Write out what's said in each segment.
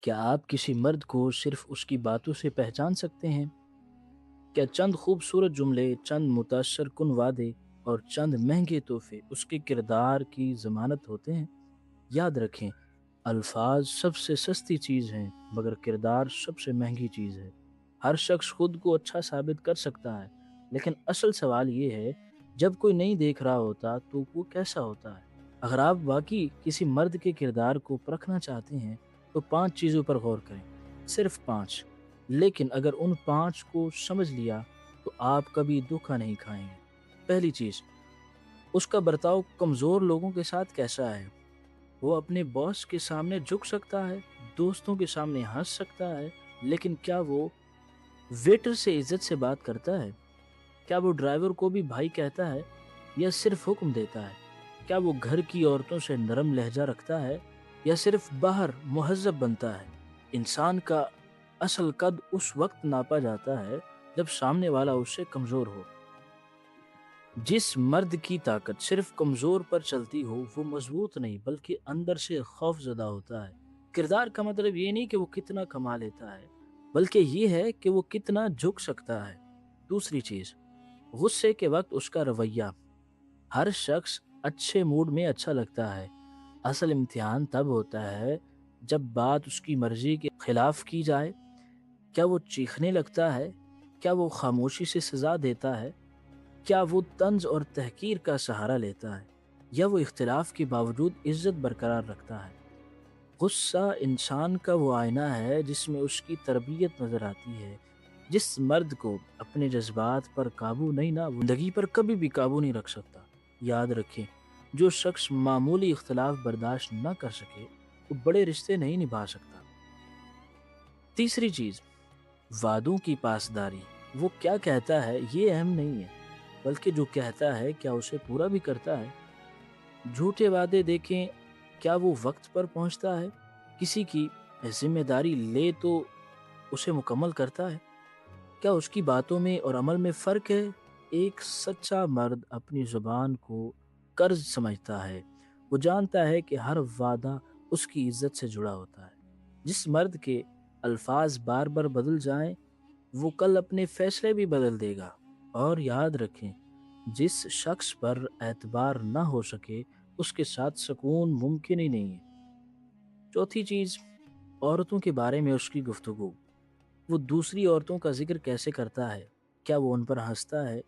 کیا آپ کسی مرد کو صرف اس کی باتوں سے پہچان سکتے ہیں؟ کیا چند خوبصورت جملے، چند متاثر کن وعدے اور چند مہنگے تحفے اس کے کردار کی ضمانت ہوتے ہیں؟ یاد رکھیں، الفاظ سب سے سستی چیز ہیں مگر کردار سب سے مہنگی چیز ہے۔ ہر شخص خود کو اچھا ثابت کر سکتا ہے، لیکن اصل سوال یہ ہے، جب کوئی نہیں دیکھ رہا ہوتا تو وہ کیسا ہوتا ہے؟ اگر آپ واقعی کسی مرد کے کردار کو پرکھنا چاہتے ہیں تو 5 چیزوں پر غور کریں، صرف 5۔ لیکن اگر ان 5 کو سمجھ لیا تو آپ کبھی دھوکہ نہیں کھائیں گے۔ پہلی چیز، اس کا برتاؤ کمزور لوگوں کے ساتھ کیسا ہے؟ وہ اپنے باس کے سامنے جھک سکتا ہے، دوستوں کے سامنے ہنس سکتا ہے، لیکن کیا وہ ویٹر سے عزت سے بات کرتا ہے؟ کیا وہ ڈرائیور کو بھی بھائی کہتا ہے یا صرف حکم دیتا ہے؟ کیا وہ گھر کی عورتوں سے نرم لہجہ رکھتا ہے یا صرف باہر مہذب بنتا ہے؟ انسان کا اصل قد اس وقت ناپا جاتا ہے جب سامنے والا اس سے کمزور ہو۔ جس مرد کی طاقت صرف کمزور پر چلتی ہو وہ مضبوط نہیں بلکہ اندر سے خوف زدہ ہوتا ہے۔ کردار کا مطلب یہ نہیں کہ وہ کتنا کما لیتا ہے، بلکہ یہ ہے کہ وہ کتنا جھک سکتا ہے۔ دوسری چیز، غصے کے وقت اس کا رویہ۔ ہر شخص اچھے موڈ میں اچھا لگتا ہے، اصل امتحان تب ہوتا ہے جب بات اس کی مرضی کے خلاف کی جائے۔ کیا وہ چیخنے لگتا ہے؟ کیا وہ خاموشی سے سزا دیتا ہے؟ کیا وہ طنز اور تحقیر کا سہارا لیتا ہے یا وہ اختلاف کے باوجود عزت برقرار رکھتا ہے؟ غصہ انسان کا وہ آئینہ ہے جس میں اس کی تربیت نظر آتی ہے۔ جس مرد کو اپنے جذبات پر قابو نہیں نا، وہ زندگی پر کبھی بھی قابو نہیں رکھ سکتا۔ یاد رکھیں، جو شخص معمولی اختلاف برداشت نہ کر سکے وہ بڑے رشتے نہیں نبھا سکتا۔ تیسری چیز، وعدوں کی پاسداری۔ وہ کیا کہتا ہے یہ اہم نہیں ہے، بلکہ جو کہتا ہے کیا اسے پورا بھی کرتا ہے۔ جھوٹے وعدے دیکھیں، کیا وہ وقت پر پہنچتا ہے؟ کسی کی ذمہ داری لے تو اسے مکمل کرتا ہے؟ کیا اس کی باتوں میں اور عمل میں فرق ہے؟ ایک سچا مرد اپنی زبان کو قرض سمجھتا ہے۔ وہ جانتا ہے کہ ہر وعدہ اس کی عزت سے جڑا ہوتا ہے۔ جس مرد کے الفاظ بار بار بدل جائیں وہ کل اپنے فیصلے بھی بدل دے گا۔ اور یاد رکھیں، جس شخص پر اعتبار نہ ہو سکے اس کے ساتھ سکون ممکن ہی نہیں ہے۔ چوتھی چیز، عورتوں کے بارے میں اس کی گفتگو۔ وہ دوسری عورتوں کا ذکر کیسے کرتا ہے؟ کیا وہ ان پر ہنستا ہے؟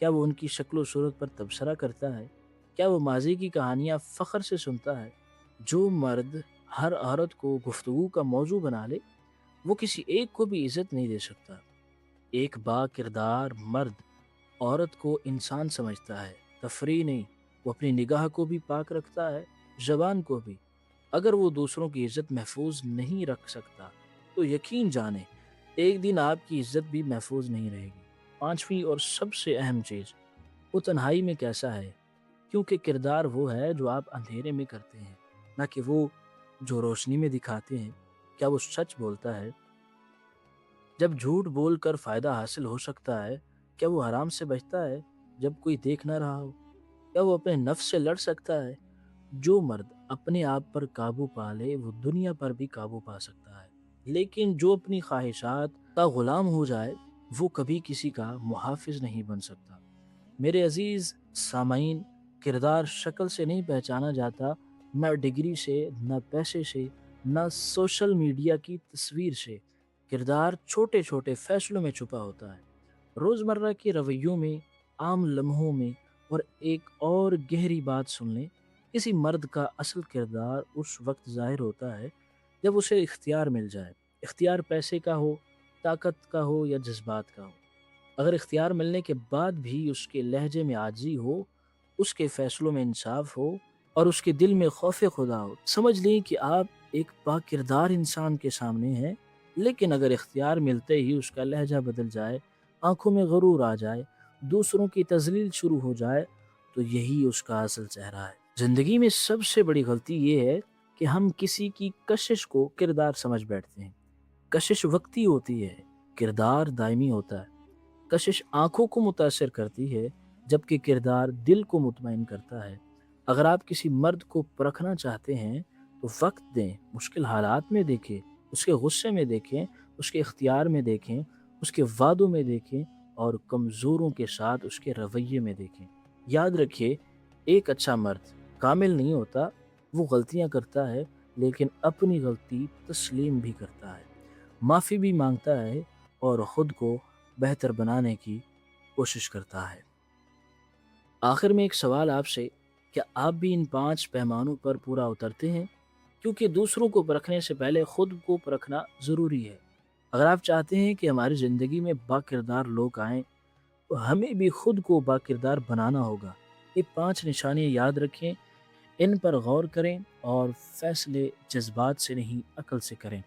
کیا وہ ان کی شکل و صورت پر تبصرہ کرتا ہے؟ کیا وہ ماضی کی کہانیاں فخر سے سنتا ہے؟ جو مرد ہر عورت کو گفتگو کا موضوع بنا لے وہ کسی ایک کو بھی عزت نہیں دے سکتا۔ ایک با کردار مرد عورت کو انسان سمجھتا ہے، تفریح نہیں۔ وہ اپنی نگاہ کو بھی پاک رکھتا ہے، زبان کو بھی۔ اگر وہ دوسروں کی عزت محفوظ نہیں رکھ سکتا تو یقین جانیں ایک دن آپ کی عزت بھی محفوظ نہیں رہے گی۔ پانچویں اور سب سے اہم چیز، وہ تنہائی میں کیسا ہے؟ کیونکہ کردار وہ ہے جو آپ اندھیرے میں کرتے ہیں، نہ کہ وہ جو روشنی میں دکھاتے ہیں۔ کیا وہ سچ بولتا ہے جب جھوٹ بول کر فائدہ حاصل ہو سکتا ہے؟ کیا وہ حرام سے بچتا ہے جب کوئی دیکھ نہ رہا ہو؟ کیا وہ اپنے نفس سے لڑ سکتا ہے؟ جو مرد اپنے آپ پر قابو پا لے وہ دنیا پر بھی قابو پا سکتا ہے، لیکن جو اپنی خواہشات کا غلام ہو جائے وہ کبھی کسی کا محافظ نہیں بن سکتا۔ میرے عزیز سامعین، کردار شکل سے نہیں پہچانا جاتا، نہ ڈگری سے، نہ پیسے سے، نہ سوشل میڈیا کی تصویر سے۔ کردار چھوٹے چھوٹے فیصلوں میں چھپا ہوتا ہے، روزمرہ کے رویوں میں، عام لمحوں میں۔ اور ایک اور گہری بات سن لیں، کسی مرد کا اصل کردار اس وقت ظاہر ہوتا ہے جب اسے اختیار مل جائے۔ اختیار پیسے کا ہو، طاقت کا ہو یا جذبات کا ہو۔ اگر اختیار ملنے کے بعد بھی اس کے لہجے میں عاجزی ہو، اس کے فیصلوں میں انصاف ہو اور اس کے دل میں خوف خدا ہو، سمجھ لیں کہ آپ ایک با کردار انسان کے سامنے ہیں۔ لیکن اگر اختیار ملتے ہی اس کا لہجہ بدل جائے، آنکھوں میں غرور آ جائے، دوسروں کی تذلیل شروع ہو جائے، تو یہی اس کا اصل چہرہ ہے۔ زندگی میں سب سے بڑی غلطی یہ ہے کہ ہم کسی کی کشش کو کردار سمجھ بیٹھتے ہیں۔ کشش وقتی ہوتی ہے، کردار دائمی ہوتا ہے۔ کشش آنکھوں کو متاثر کرتی ہے جبکہ کردار دل کو مطمئن کرتا ہے۔ اگر آپ کسی مرد کو پرکھنا چاہتے ہیں تو وقت دیں، مشکل حالات میں دیکھیں، اس کے غصے میں دیکھیں، اس کے اختیار میں دیکھیں، اس کے وعدوں میں دیکھیں، اور کمزوروں کے ساتھ اس کے رویے میں دیکھیں۔ یاد رکھیے، ایک اچھا مرد کامل نہیں ہوتا، وہ غلطیاں کرتا ہے، لیکن اپنی غلطی تسلیم بھی کرتا ہے، معافی بھی مانگتا ہے، اور خود کو بہتر بنانے کی کوشش کرتا ہے۔ آخر میں ایک سوال آپ سے، کیا آپ بھی ان 5 پیمانوں پر پورا اترتے ہیں؟ کیونکہ دوسروں کو پرکھنے سے پہلے خود کو پرکھنا ضروری ہے۔ اگر آپ چاہتے ہیں کہ ہماری زندگی میں با کردار لوگ آئیں، تو ہمیں بھی خود کو با کردار بنانا ہوگا۔ یہ 5 نشانیاں یاد رکھیں، ان پر غور کریں، اور فیصلے جذبات سے نہیں، عقل سے کریں،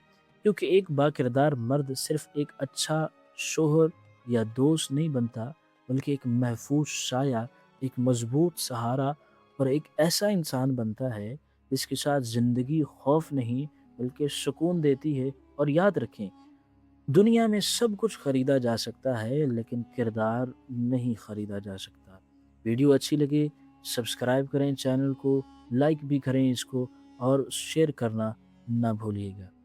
کیونکہ ایک با کردار مرد صرف ایک اچھا شوہر یا دوست نہیں بنتا، بلکہ ایک محفوظ سایہ، ایک مضبوط سہارا، اور ایک ایسا انسان بنتا ہے جس کے ساتھ زندگی خوف نہیں بلکہ سکون دیتی ہے۔ اور یاد رکھیں، دنیا میں سب کچھ خریدا جا سکتا ہے، لیکن کردار نہیں خریدا جا سکتا۔ ویڈیو اچھی لگے سبسکرائب کریں چینل کو، لائک بھی کریں اس کو، اور شیئر کرنا نہ بھولیے گا۔